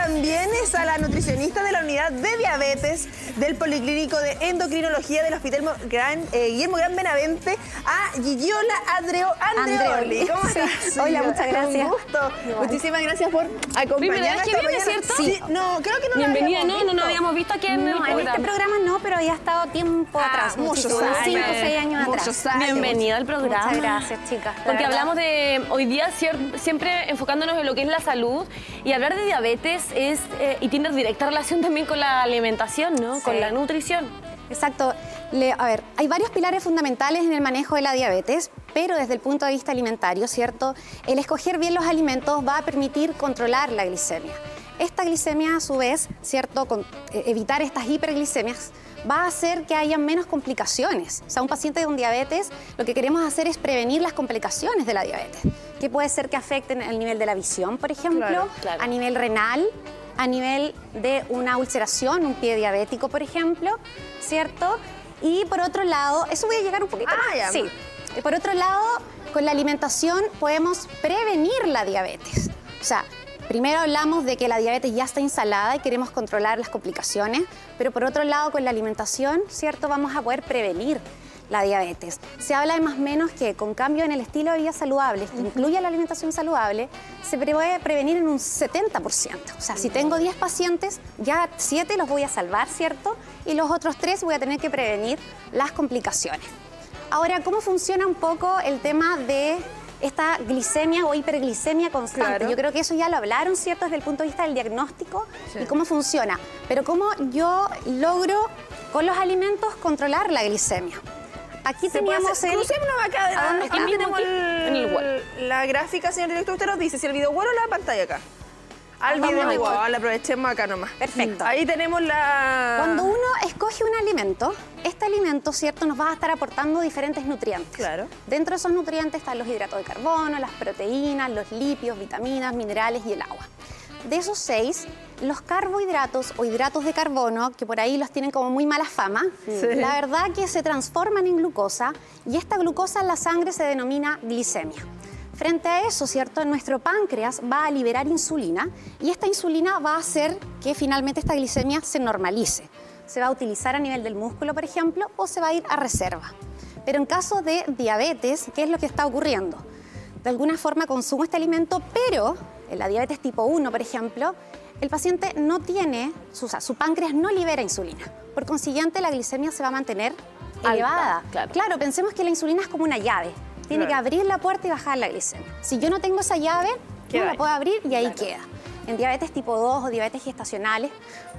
también es a la nutricionista de la unidad de diabetes del Policlínico de Endocrinología del Hospital Guillermo Gran Benavente, a Gigiola Andreoli. ¿Cómo estás? Hola, muchas gracias. Un gusto. Muchísimas gracias por acompañarnos. Primera vez que viene, ¿cierto? Sí, no, creo que no Bienvenida, la no habíamos visto aquí en el No, en programa. este programa no, pero había estado tiempo atrás. muchos unos años. 5 o 6 años atrás. Muchos años. Bienvenida al programa. Muchas gracias, chicas. la Porque verdad. hablamos de, hoy día siempre enfocándonos en lo que es la salud, y hablar de diabetes es, y tiene directa relación también con la alimentación, ¿no? Sí. Con la nutrición. Exacto. A ver, hay varios pilares fundamentales en el manejo de la diabetes, pero desde el punto de vista alimentario, ¿cierto? El escoger bien los alimentos va a permitir controlar la glicemia. Esta glicemia, a su vez, ¿cierto? Evitar estas hiperglicemias va a hacer que haya menos complicaciones. O sea, un paciente con diabetes, lo que queremos hacer es prevenir las complicaciones de la diabetes, que puede ser que afecten el nivel de la visión, por ejemplo, Claro. a nivel renal, a nivel de una ulceración, un pie diabético, por ejemplo, ¿cierto? Y por otro lado, eso voy a llegar un poquito más. ya. Sí. Y por otro lado, con la alimentación podemos prevenir la diabetes. O sea, primero hablamos de que la diabetes ya está instalada y queremos controlar las complicaciones, pero por otro lado, con la alimentación, ¿cierto? Vamos a poder prevenir la diabetes. Se habla de más o menos que con cambio en el estilo de vida saludable, que incluye la alimentación saludable, se puede prevenir en un 70%. O sea, si tengo 10 pacientes, ya 7 los voy a salvar, ¿cierto? Y los otros 3 voy a tener que prevenir las complicaciones. Ahora, ¿cómo funciona un poco el tema de esta glicemia o hiperglicemia constante? Claro. Yo creo que eso ya lo hablaron, ¿cierto? Desde el punto de vista del diagnóstico y cómo funciona. Pero ¿cómo yo logro con los alimentos controlar la glicemia? Aquí teníamos el... Crucémonos acá. ¿A dónde Aquí está? tenemos En el web. la gráfica, señor director. Usted nos dice si el video wall o la pantalla acá. Al Vamos video al wall. wall. La aprovechemos acá nomás. Perfecto. Ahí tenemos la... Cuando uno escoge un alimento, este alimento, ¿cierto?, nos va a estar aportando diferentes nutrientes. Claro. Dentro de esos nutrientes están los hidratos de carbono, las proteínas, los lípidos, vitaminas, minerales y el agua. De esos 6, los carbohidratos o hidratos de carbono, que por ahí los tienen como muy mala fama, la verdad que se transforman en glucosa y esta glucosa en la sangre se denomina glicemia. Frente a eso, ¿cierto?, nuestro páncreas va a liberar insulina y esta insulina va a hacer que finalmente esta glicemia se normalice. Se va a utilizar a nivel del músculo, por ejemplo, o se va a ir a reserva. Pero en caso de diabetes, ¿qué es lo que está ocurriendo? De alguna forma consumo este alimento, pero en la diabetes tipo 1, por ejemplo, el paciente no tiene, su páncreas no libera insulina. Por consiguiente, la glicemia se va a mantener elevada. claro. Pensemos que la insulina es como una llave. Tiene que abrir la puerta y bajar la glicemia. Si yo no tengo esa llave, no la puedo abrir y ahí queda. En diabetes tipo 2 o diabetes gestacionales,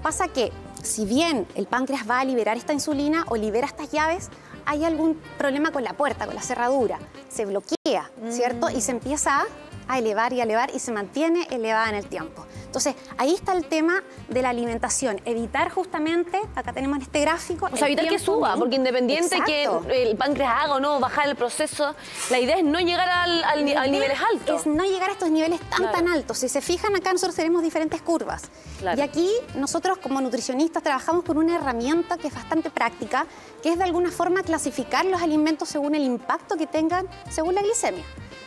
pasa que si bien el páncreas va a liberar esta insulina o libera estas llaves, hay algún problema con la puerta, con la cerradura. Se bloquea, ¿cierto? Y se empieza a elevar y se mantiene elevada en el tiempo. Entonces, ahí está el tema de la alimentación. Evitar justamente, acá tenemos este gráfico... O sea, evitar que suba, porque independiente que el páncreas haga o no bajar el proceso, la idea es no llegar a niveles altos. Es no llegar a estos niveles tan altos. Si se fijan acá, nosotros tenemos diferentes curvas. Claro. Y aquí nosotros como nutricionistas trabajamos con una herramienta que es bastante práctica, que es de alguna forma clasificar los alimentos según el impacto que tengan según la glicemia.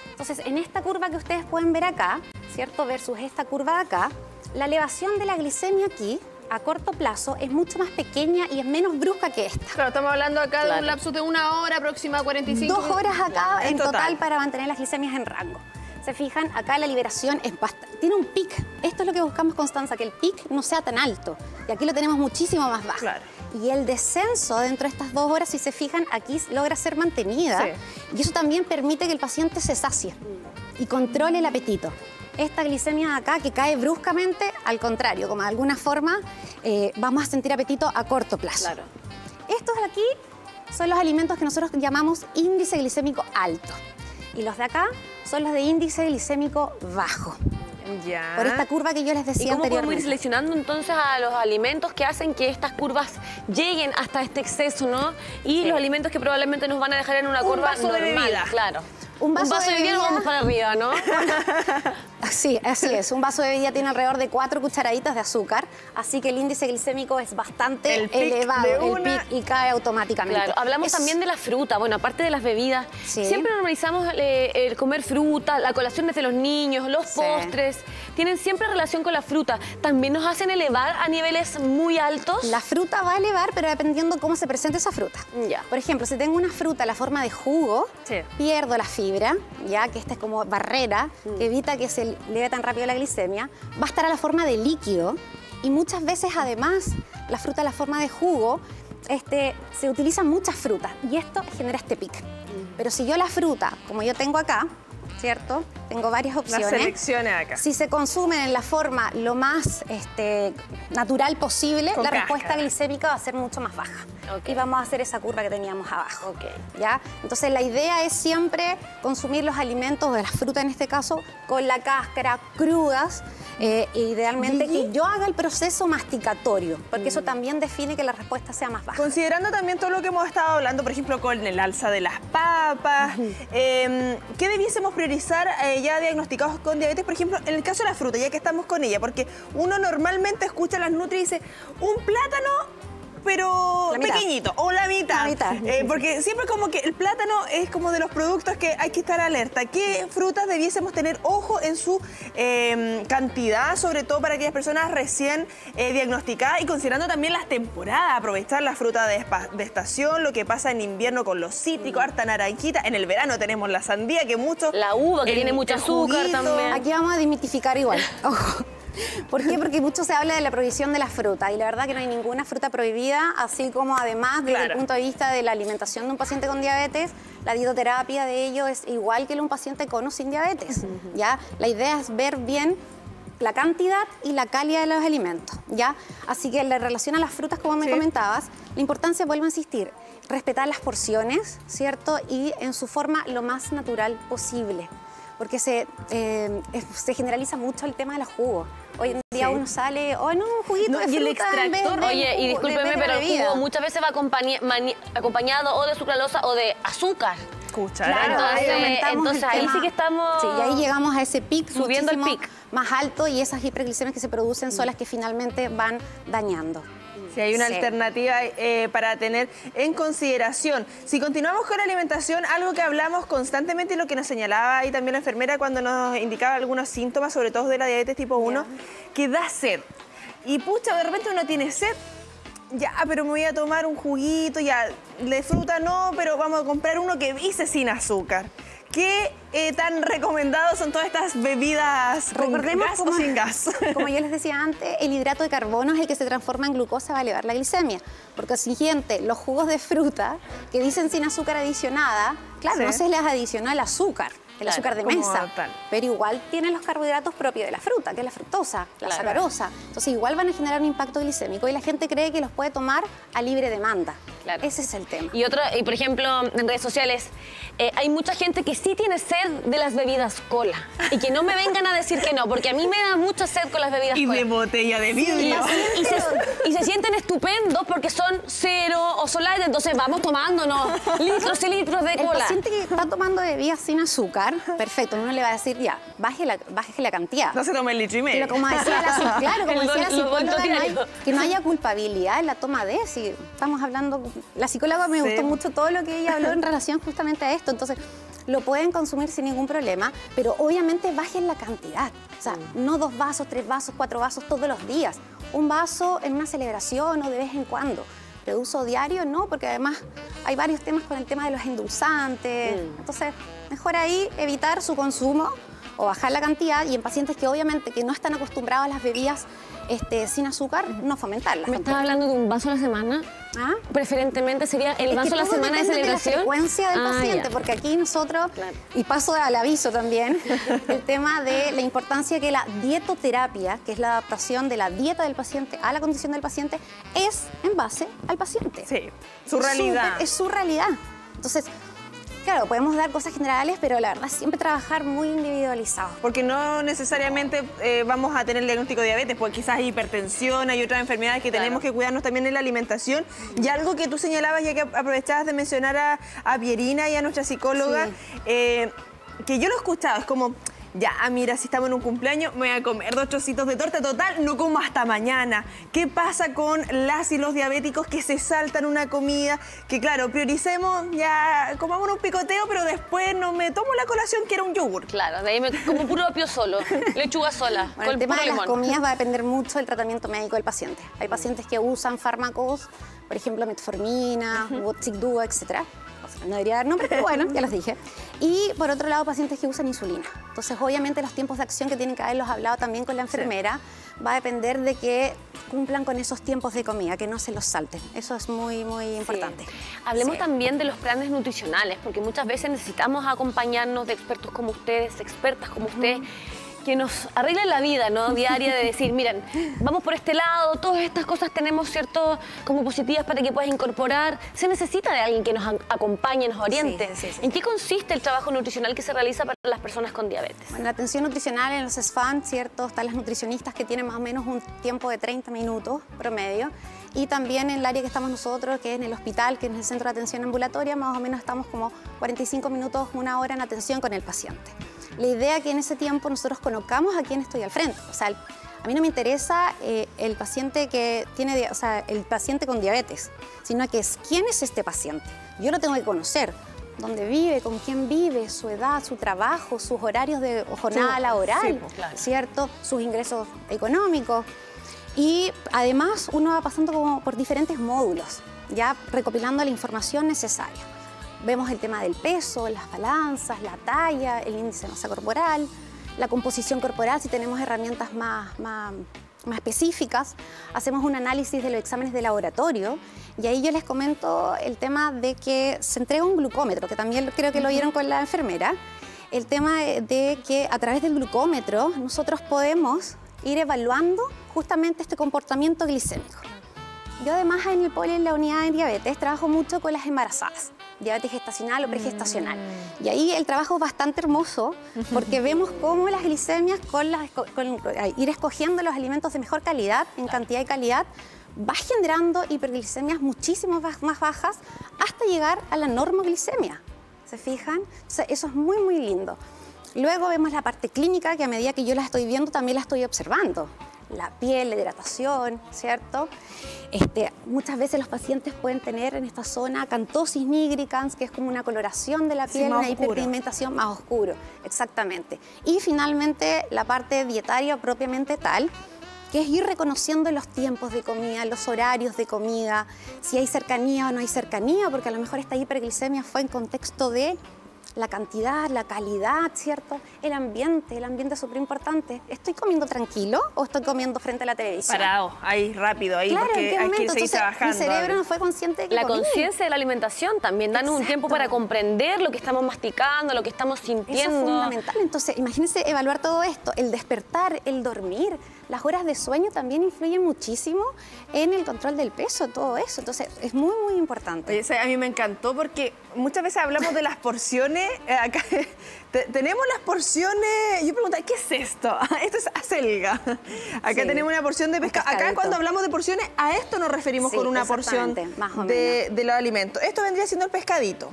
Entonces, en esta curva que ustedes pueden ver acá, ¿cierto?, versus esta curva de acá, la elevación de la glicemia aquí, a corto plazo, es mucho más pequeña y es menos brusca que esta. Claro, estamos hablando acá de un lapso de 1 hora, aproxima 45... 2 horas acá en total total para mantener las glicemias en rango. Se fijan, acá la liberación es tiene un pic. Esto es lo que buscamos, Constanza, que el pic no sea tan alto. Y aquí lo tenemos muchísimo más bajo. Claro. Y el descenso dentro de estas 2 horas, si se fijan, aquí logra ser mantenida. Sí. Y eso también permite que el paciente se sacie y controle el apetito. Esta glicemia de acá, que cae bruscamente, al contrario, como de alguna forma vamos a sentir apetito a corto plazo. Claro. Estos de aquí son los alimentos que nosotros llamamos índice glicémico alto. Y los de acá son los de índice glicémico bajo. Ya. Por esta curva que yo les ¿Y decía cómo podemos ir anteriormente. seleccionando entonces a los alimentos que hacen que estas curvas lleguen hasta este exceso, ¿no? Y los alimentos que probablemente nos van a dejar en una curva vaso de normal, bebida. claro. Un vaso de de bebida bebida. vamos para arriba, ¿no? Sí, así es. Un vaso de bebida tiene alrededor de 4 cucharaditas de azúcar, así que el índice glicémico es bastante elevado, el pic, y cae automáticamente. Claro, hablamos también de la fruta, bueno, aparte de las bebidas, siempre normalizamos el comer fruta, la colación desde los niños, los postres, tienen siempre relación con la fruta. ¿También nos hacen elevar a niveles muy altos? La fruta va a elevar, pero dependiendo cómo se presente esa fruta. Ya. Por ejemplo, si tengo una fruta a la forma de jugo, pierdo la fibra, ya que esta es como barrera, que evita que se eleve tan rápido la glicemia. Va a estar a la forma de líquido y muchas veces, además, la fruta a la forma de jugo, se utilizan muchas frutas y esto genera este pic. Pero si yo la fruta, como yo tengo acá, ¿cierto? Tengo varias opciones. Las selecciones acá. Si se consumen en la forma lo más natural posible, la respuesta glicémica va a ser mucho más baja. Y vamos a hacer esa curva que teníamos abajo. ¿Ya? Entonces la idea es siempre consumir los alimentos, de la fruta en este caso, con la cáscara, crudas, idealmente que yo haga el proceso masticatorio, porque eso también define que la respuesta sea más baja. Considerando también todo lo que hemos estado hablando, por ejemplo, con el alza de las papas, ¿qué debiésemos priorizar ya diagnosticados con diabetes? Por ejemplo, en el caso de la fruta, ya que estamos con ella, porque uno normalmente escucha a las nutri y dice, un plátano, pero pequeñito, o la mitad. Porque siempre como que el plátano es como de los productos que hay que estar alerta. ¿Qué frutas debiésemos tener ojo en su cantidad, sobre todo para aquellas personas recién diagnosticadas y considerando también las temporadas, aprovechar la fruta de estación, lo que pasa en invierno con los cítricos, harta naranjita, en el verano tenemos la sandía, que mucho... La uva, que tiene mucho azúcar también. Aquí vamos a desmitificar igual, ojo. ¿Por qué? Porque mucho se habla de la prohibición de la fruta y la verdad que no hay ninguna fruta prohibida, así como además desde el punto de vista de la alimentación de un paciente con diabetes, la dietoterapia de ello es igual que un paciente con o sin diabetes. ¿Ya? La idea es ver bien la cantidad y la calidad de los alimentos. ¿Ya? Así que en relación a las frutas, como me comentabas, la importancia, vuelvo a insistir, respetar las porciones, ¿cierto? Y en su forma lo más natural posible. Porque se generaliza mucho el tema de los jugos. Hoy en día uno sale, un juguito de fruta. Y el extractor, oye, y discúlpeme, pero el jugo muchas veces va acompañado o de sucralosa o de azúcar. Claro, entonces ahí sí que estamos... Sí, y ahí llegamos a ese pic, subiendo el pic más alto, y esas hiperglicemias que se producen son las que finalmente van dañando. Si hay una alternativa para tener en consideración. Si continuamos con la alimentación, algo que hablamos constantemente y lo que nos señalaba ahí también la enfermera cuando nos indicaba algunos síntomas, sobre todo de la diabetes tipo 1, que da sed. Y pucha, de repente uno tiene sed, ya, pero me voy a tomar un juguito, ya, de fruta no, pero vamos a comprar uno que dice sin azúcar. ¿Qué tan recomendados son todas estas bebidas con gas o sin gas? Como yo les decía antes, el hidrato de carbono es el que se transforma en glucosa, va a elevar la glicemia. Porque siguiente, los jugos de fruta que dicen sin azúcar adicionada, claro, no se les adiciona el azúcar de mesa, pero igual tienen los carbohidratos propios de la fruta, que es la fructosa, la sacarosa. Entonces igual van a generar un impacto glicémico y la gente cree que los puede tomar a libre demanda. Ese es el tema. Y por ejemplo, en redes sociales, hay mucha gente que sí tiene sed de las bebidas cola y que no me vengan a decir que no, porque a mí me da mucha sed con las bebidas cola. Y de botella de vidrio. Y se sienten estupendos porque son cero o son light, entonces vamos tomándonos litros y litros de cola. El paciente que está tomando bebidas sin azúcar, perfecto, uno le va a decir, ya, baje la cantidad. No se tome el litro y medio. Pero como decía la psicóloga, que no haya culpabilidad en la toma de, si estamos hablando, la psicóloga me gustó mucho todo lo que ella habló en relación justamente a esto, entonces lo pueden consumir sin ningún problema, pero obviamente bajen la cantidad, o sea, no 2 vasos, 3 vasos, 4 vasos todos los días, un vaso en una celebración o de vez en cuando. De uso diario, no, porque además hay varios temas con el tema de los endulzantes. Entonces, mejor ahí evitar su consumo o bajar la cantidad, y en pacientes que obviamente que no están acostumbrados a las bebidas sin azúcar, no fomentarlas. ¿Me estás hablando de un vaso a la semana? Preferentemente sería el vaso a la semana de celebración. De la frecuencia del paciente, porque aquí nosotros, y paso al aviso también, el tema de la importancia que la dietoterapia, que es la adaptación de la dieta del paciente a la condición del paciente, es en base al paciente. Sí, su realidad. Es su realidad. Entonces, claro, podemos dar cosas generales, pero la verdad siempre trabajar muy individualizado. Porque no necesariamente vamos a tener el diagnóstico de diabetes, porque quizás hay hipertensión, hay otras enfermedades que tenemos que cuidarnos también en la alimentación. Y algo que tú señalabas, ya que aprovechabas de mencionar a Pierina y a nuestra psicóloga, que yo lo he escuchado, es como... ya, mira, si estamos en un cumpleaños, me voy a comer 2 trocitos de torta, total, no como hasta mañana. ¿Qué pasa con las y los diabéticos que se saltan una comida? Que claro, prioricemos, ya comamos un picoteo, pero después no me tomo la colación que era un yogur. Claro, de ahí me como puro apio solo, lechuga sola. Bueno, el tema de las comidas va a depender mucho del tratamiento médico del paciente. Hay pacientes que usan fármacos, por ejemplo, metformina, Wotzik-Dua, etc. No debería dar nombre, pero bueno, ya los dije. Y por otro lado, pacientes que usan insulina. Entonces, obviamente, los tiempos de acción que tienen que haberlos hablado también con la enfermera va a depender de que cumplan con esos tiempos de comida, que no se los salten. Eso es muy, muy importante. Hablemos también de los planes nutricionales, porque muchas veces necesitamos acompañarnos de expertos como ustedes, expertas como ustedes, que nos arreglen la vida, ¿no? Diaria, de decir, miren, vamos por este lado, todas estas cosas tenemos, ¿cierto?, como positivas para que puedas incorporar. Se necesita de alguien que nos acompañe, nos oriente. ¿En qué consiste el trabajo nutricional que se realiza para las personas con diabetes? Bueno, la atención nutricional en los SFAN, ¿cierto? Están las nutricionistas que tienen más o menos un tiempo de 30 minutos promedio. Y también en el área que estamos nosotros, que es en el hospital, que es el centro de atención ambulatoria, más o menos estamos como 45 minutos, 1 hora en atención con el paciente. La idea es que en ese tiempo nosotros conozcamos a quién estoy al frente. O sea, a mí no me interesa el paciente que tiene, o sea, el paciente con diabetes, sino que es quién es este paciente. Yo lo tengo que conocer. Dónde vive, con quién vive, su edad, su trabajo, sus horarios de jornada laboral, ¿cierto? Sus ingresos económicos. Y además uno va pasando como por diferentes módulos, ya recopilando la información necesaria. Vemos el tema del peso, las balanzas, la talla, el índice de masa corporal, la composición corporal, si tenemos herramientas más específicas. Hacemos un análisis de los exámenes de laboratorio y ahí yo les comento el tema de que se entrega un glucómetro, que también creo que lo vieron con la enfermera. El tema de que a través del glucómetro nosotros podemos ir evaluando justamente este comportamiento glicémico. Yo además en el poli, en la unidad de diabetes, trabajo mucho con las embarazadas, diabetes gestacional o pregestacional. Y ahí el trabajo es bastante hermoso porque vemos cómo las glicemias, con ir escogiendo los alimentos de mejor calidad, en cantidad y calidad, va generando hiperglicemias muchísimo más bajas hasta llegar a la normoglicemia. ¿Se fijan? O sea, eso es muy, muy lindo. Luego vemos la parte clínica, que a medida que yo la estoy viendo, también la estoy observando. La piel, la hidratación, ¿cierto? Muchas veces los pacientes pueden tener en esta zona acantosis nigricans, que es como una coloración de la piel, una hiperpigmentación más oscuro, exactamente. Y finalmente la parte dietaria propiamente tal, que es ir reconociendo los tiempos de comida, los horarios de comida, si hay cercanía o no hay cercanía, porque a lo mejor esta hiperglicemia fue en contexto de la cantidad, la calidad, ¿cierto? El ambiente es súper importante. ¿Estoy comiendo tranquilo o estoy comiendo frente a la televisión? Parado, ahí rápido, ahí, claro, porque hay que seguir trabajando. Mi cerebro no fue consciente de que la conciencia de la alimentación también, danos un tiempo para comprender lo que estamos masticando, lo que estamos sintiendo. Eso es fundamental. Entonces, imagínense evaluar todo esto, el despertar, el dormir, las horas de sueño también influyen muchísimo en el control del peso, todo eso. Entonces, es muy, muy importante. Oye, a mí me encantó porque muchas veces hablamos de las porciones. Acá tenemos las porciones. Yo preguntaba, ¿qué es esto? Esto es acelga. Acá tenemos una porción de pescado. Acá cuando hablamos de porciones, a esto nos referimos con una porción de los alimentos. Esto vendría siendo el pescadito.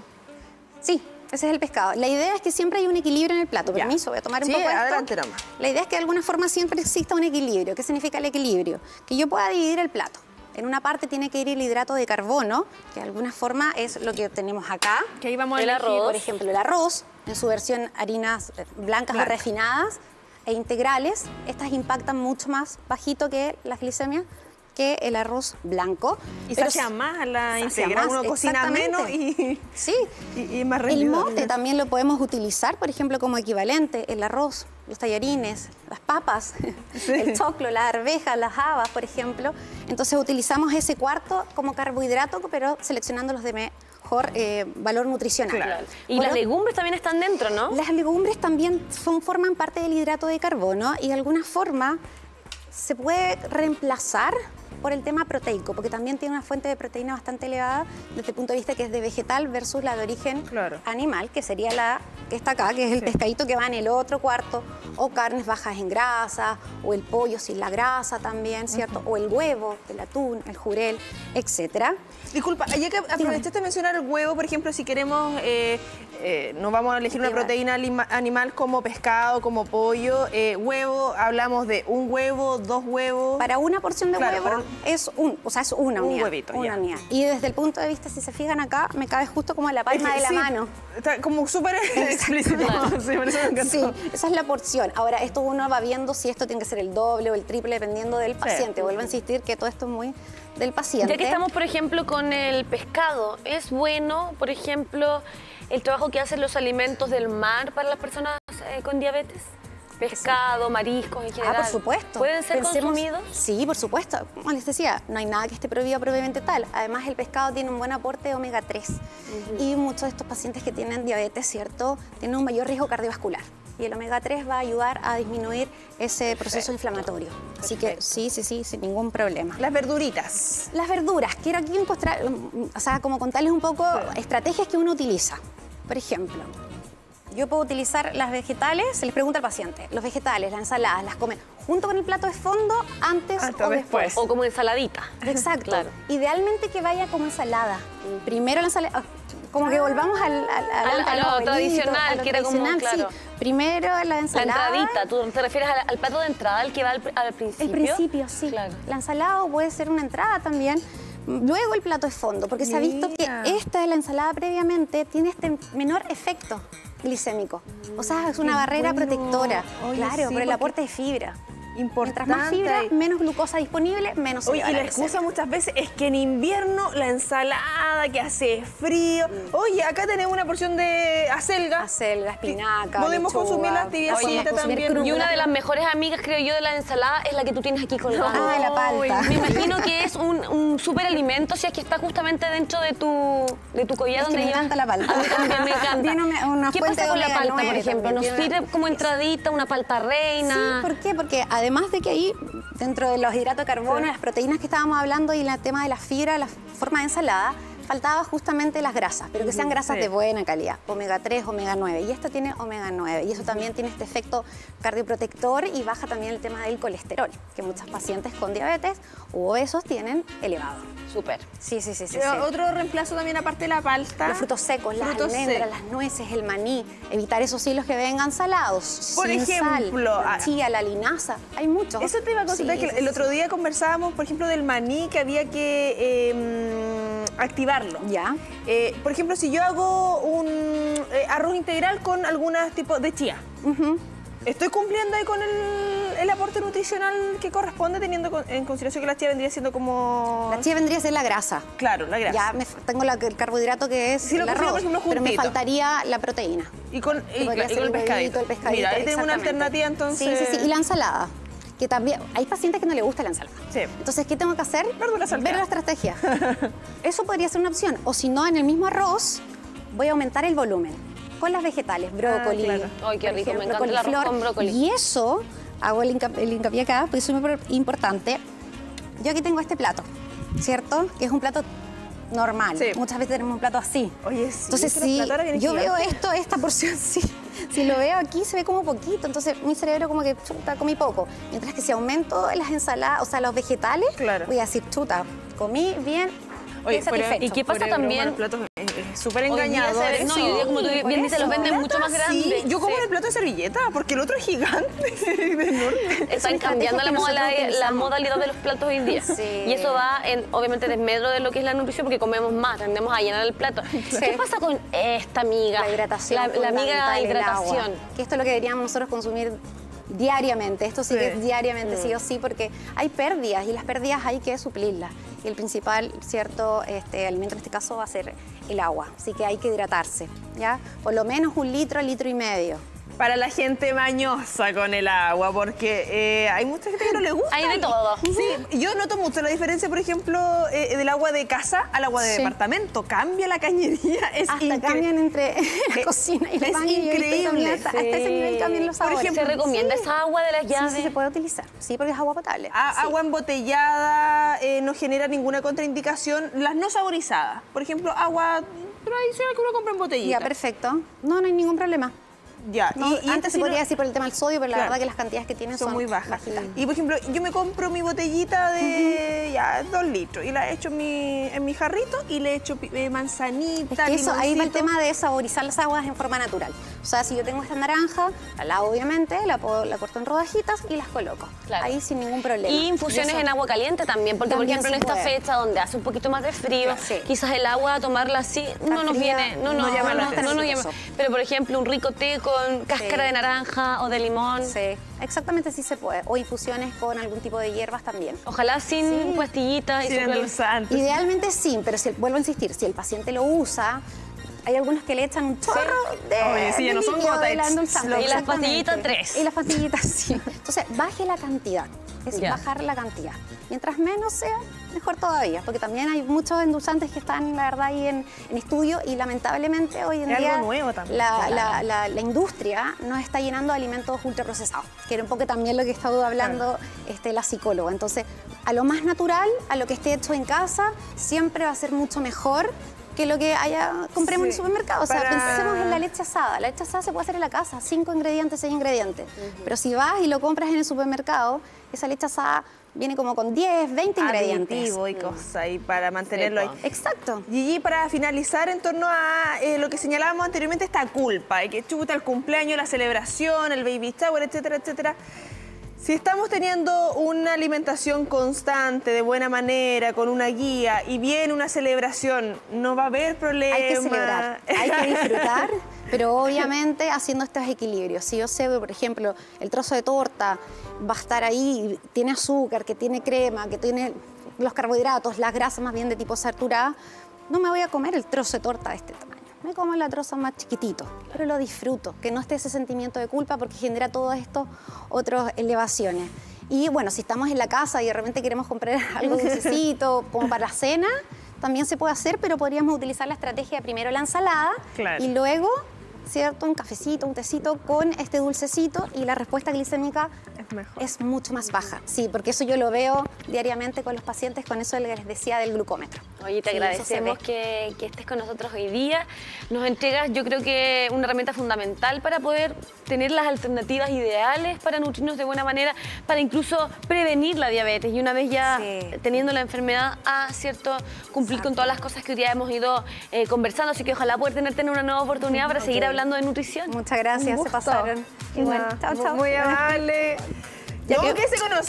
Sí. Ese es el pescado. La idea es que siempre hay un equilibrio en el plato. Permiso, voy a tomar un poco de adelante nomás. La idea es que de alguna forma siempre exista un equilibrio. ¿Qué significa el equilibrio? Que yo pueda dividir el plato. En una parte tiene que ir el hidrato de carbono, que de alguna forma es lo que tenemos acá. Que ahí vamos a elegir, por ejemplo, el arroz, en su versión harinas blancas o refinadas e integrales. Estas impactan mucho más bajito que las glicemias, que el arroz blanco. Y sacia más la integral, uno cocina menos y más rápido. El mote también lo podemos utilizar, por ejemplo, como equivalente, el arroz, los tallarines, las papas, el choclo, las arvejas, las habas, por ejemplo. Entonces utilizamos ese cuarto como carbohidrato, pero seleccionando los de mejor valor nutricional. Claro. Y las legumbres también están dentro, ¿no? Las legumbres también forman parte del hidrato de carbono y de alguna forma se puede reemplazar por el tema proteico, porque también tiene una fuente de proteína bastante elevada desde el punto de vista que es de vegetal versus la de origen animal, que sería la que está acá, que es el pescadito que va en el otro cuarto, o carnes bajas en grasa, o el pollo sin la grasa también, ¿cierto? O el huevo, el atún, el jurel, etcétera. Disculpa, ya que aprovechaste de mencionar el huevo, por ejemplo, si queremos no vamos a elegir una proteína animal como pescado, como pollo, huevo, hablamos de un huevo, 2 huevos. Para una porción de huevo es una unidad. Un huevito, una unidad. Y desde el punto de vista, si se fijan acá, me cabe justo como en la palma de la mano. Está como súper explícito. Sí, por eso me encantó. Sí, esa es la porción. Ahora, esto uno va viendo si esto tiene que ser el doble o el triple, dependiendo del paciente. Vuelvo a insistir que todo esto es muy del paciente. Ya que estamos, por ejemplo, con el pescado, ¿es bueno, por ejemplo, el trabajo que hacen los alimentos del mar para las personas con diabetes? Pescado, mariscos en general. Por supuesto. ¿Pueden ser consumidos? Sí, por supuesto. Como les decía, no hay nada que esté prohibido propiamente tal. Además, el pescado tiene un buen aporte de omega 3. Y muchos de estos pacientes que tienen diabetes, ¿cierto?, tienen un mayor riesgo cardiovascular. Y el omega 3 va a ayudar a disminuir ese proceso inflamatorio. Así que sí, sin ningún problema. Las verduritas. Las verduras. Quiero aquí encontrar, como contarles un poco estrategias que uno utiliza. Por ejemplo, yo puedo utilizar las vegetales, se les pregunta al paciente, los vegetales, las ensaladas, las come junto con el plato de fondo, antes o después. O como ensaladita. Exacto. Claro. Idealmente que vaya como ensalada. Primero la ensalada, como que volvamos a lo tradicional, que era como, claro. Sí. Primero la ensalada. La entradita, ¿tú te refieres al plato de entrada, al que va al principio? El principio, sí. Claro. La ensalada puede ser una entrada también. Luego el plato de fondo, porque se ha visto que esta de la ensalada previamente tiene este menor efecto glicémico. O sea, es una barrera protectora. Oye, claro, por el aporte de fibra. Mientras más fibra, menos glucosa disponible, menos Oye, y la excusa muchas veces es que en invierno la ensalada, que hace frío. Oye, acá tenemos una porción de acelga. Acelga, espinaca, podemos lechuga, consumir la actividad también. Y una de las mejores amigas, creo yo, de la ensalada es la que tú tienes aquí colgada. Ah, la palta. Me imagino que es un súper alimento, si es que está justamente dentro de tu collar. Me encanta la palta. A mí también me encanta. ¿Qué pasa con la palta, por ejemplo? ¿Nos sirve como entradita, una palta reina? Sí, ¿por qué? Porque además de que ahí, dentro de los hidratos de carbono, las proteínas que estábamos hablando y el tema de la fibra, la forma de ensalada, faltaba justamente las grasas, pero que sean grasas de buena calidad, omega 3, omega 9, y esta tiene omega 9, y eso también tiene este efecto cardioprotector y baja también el tema del colesterol, que muchos pacientes con diabetes u obesos tienen elevado. Súper. Sí. Otro reemplazo también aparte de la palta. Los frutos secos, las almendras, las nueces, el maní, evitar esos hilos que vengan salados, por ejemplo, la chía, la linaza, hay muchos. Eso te iba a contar, que el otro día conversábamos, por ejemplo, del maní, que había que activarlo. Ya. Por ejemplo, si yo hago un arroz integral con algunos tipos de chía, ¿estoy cumpliendo ahí con el aporte nutricional que corresponde, teniendo en consideración que la chía vendría siendo como... La chía vendría a ser la grasa. Claro, la grasa. Ya tengo el carbohidrato que es el arroz, pero me faltaría la proteína. Y con el pescadito. Mira, ahí tengo una alternativa entonces. Sí. Y la ensalada. Que también, hay pacientes que no les gusta la ensalada. Sí. Entonces, ¿qué tengo que hacer? Ver la estrategia. Eso podría ser una opción. O si no, en el mismo arroz, voy a aumentar el volumen. Con las vegetales, brócoli. Claro. Ay, qué rico, me encanta el arroz con brócoli. Y eso, hago el hincapié acá, porque es súper importante. Yo aquí tengo este plato, ¿cierto? Que es un plato normal. Sí. Muchas veces tenemos un plato así. Oye, sí. Entonces, si yo veo esta porción, sí. Si lo veo aquí, se ve como poquito. Entonces, mi cerebro como que, chuta, comí poco. Mientras que si aumento las ensaladas, o sea, los vegetales, voy a decir, chuta, comí bien. Oye, ¿y qué pasa también? El plato es súper engañador. No, y como tú bien dices, los venden mucho más grandes. Sí, yo como el plato de servilleta, porque el otro es gigante, enorme. Están cambiando la modalidad de los platos hoy en día. Sí. Y eso va en, obviamente, desmedro de lo que es la nutrición, porque comemos más, tendemos a llenar el plato. Sí. ¿Qué pasa con esta amiga? La hidratación. La amiga de hidratación. Que esto es lo que deberíamos nosotros consumir diariamente. Esto sí que es diariamente, sí o sí, porque hay pérdidas y las pérdidas hay que suplirlas. Y el principal, cierto, alimento en este caso va a ser el agua. Así que hay que hidratarse, ¿ya? Por lo menos 1 litro, 1,5 litros. Para la gente mañosa con el agua, porque hay mucha gente que no le gusta. Hay de todo. Sí, yo noto mucho la diferencia, por ejemplo, del agua de casa al agua de departamento. Cambia la cañería. Hasta cambian entre la cocina y el baño. Es increíble. Hasta ese nivel cambian los sabores. Por ejemplo, ¿se recomienda esa agua de las llaves? Sí, se puede utilizar. Sí, porque es agua potable. Agua embotellada no genera ninguna contraindicación. Las no saborizadas. Por ejemplo, agua tradicional que uno compra en botellita. Ya, perfecto. No hay ningún problema. Ya. No, antes se podría decir por el tema del sodio, pero la verdad que las cantidades que tienen son muy bajas. bajitas. Y por ejemplo, yo me compro mi botellita de 2 litros y la echo en mi jarrito y le echo manzanita, Es que eso, ahí va el limoncito. tema de saborizar las aguas en forma natural. O sea, si yo tengo esta naranja, la lavo obviamente, la corto en rodajitas y las coloco. Claro. Ahí sin ningún problema. Y infusiones en agua caliente también, porque También por ejemplo en se esta puede. fecha donde hace un poquito más de frío, Sí. quizás el agua, tomarla así, no nos fría, viene, no no nos llama la llama. atención. Pero por ejemplo un rico té con cáscara de naranja o de limón. Sí, exactamente sí se puede. O infusiones con algún tipo de hierbas también. Ojalá sin pastillitas y Sin endulzantes. Idealmente sí, pero vuelvo a insistir, si el paciente lo usa, hay algunos que le echan un chorro de, Oye, sí, ya de no son líquido gotas, de la endulzante. y las Exactamente. pastillitas 3. Y las pastillitas sí. Entonces, baje la cantidad. Es Ya. bajar la cantidad. Mientras menos sea, mejor todavía, porque también hay muchos endulzantes que están, la verdad, ahí en estudio y lamentablemente hoy en Es día algo nuevo también. la industria nos está llenando de alimentos ultraprocesados, que era un poco también lo que estaba hablando la psicóloga. Entonces, a lo más natural, a lo que esté hecho en casa, siempre va a ser mucho mejor que lo que compremos en el supermercado. O sea, pensemos en la leche asada. La leche asada se puede hacer en la casa, 5 ingredientes, 6 ingredientes. Pero si vas y lo compras en el supermercado, esa leche asada viene como con 10, 20 ingredientes. Aditivo y cosas, y para mantenerlo Sí, ahí. Exacto. Gigi, para finalizar en torno a lo que señalábamos anteriormente, esta culpa, de que chuta el cumpleaños, la celebración, el baby shower, etcétera, etcétera. Si estamos teniendo una alimentación constante, de buena manera, con una guía, y viene una celebración, no va a haber problema. Hay que celebrar, hay que disfrutar, pero obviamente haciendo estos equilibrios. Si yo sé, por ejemplo, el trozo de torta va a estar ahí, tiene azúcar, que tiene crema, que tiene los carbohidratos, las grasas más bien de tipo saturada, no me voy a comer el trozo de torta de este tamaño. Me como la troza más chiquitito, pero lo disfruto, que no esté ese sentimiento de culpa porque genera todo esto otras elevaciones. Y bueno, si estamos en la casa y de repente queremos comprar algo dulcecito como para la cena, también se puede hacer, pero podríamos utilizar la estrategia de primero la ensalada Claro. y luego, ¿cierto? Un cafecito, un tecito con este dulcecito y la respuesta glicémica Es mejor. es mucho más baja. Sí, porque eso yo lo veo diariamente con los pacientes, con eso que les decía del glucómetro. Oye, te Sí, agradecemos eso se ve. que estés con nosotros hoy día. Nos entregas, yo creo que una herramienta fundamental para poder tener las alternativas ideales para nutrirnos de buena manera, para incluso prevenir la diabetes y una vez ya teniendo la enfermedad, ¿cierto? Cumplir con todas las cosas que hoy día hemos ido conversando. Así que ojalá poder tener una nueva oportunidad para seguir hablando de nutrición. Muchas gracias, se pasaron. Igual, chao, chao. Muy amable. Ya ¿Cómo que- que se conoce?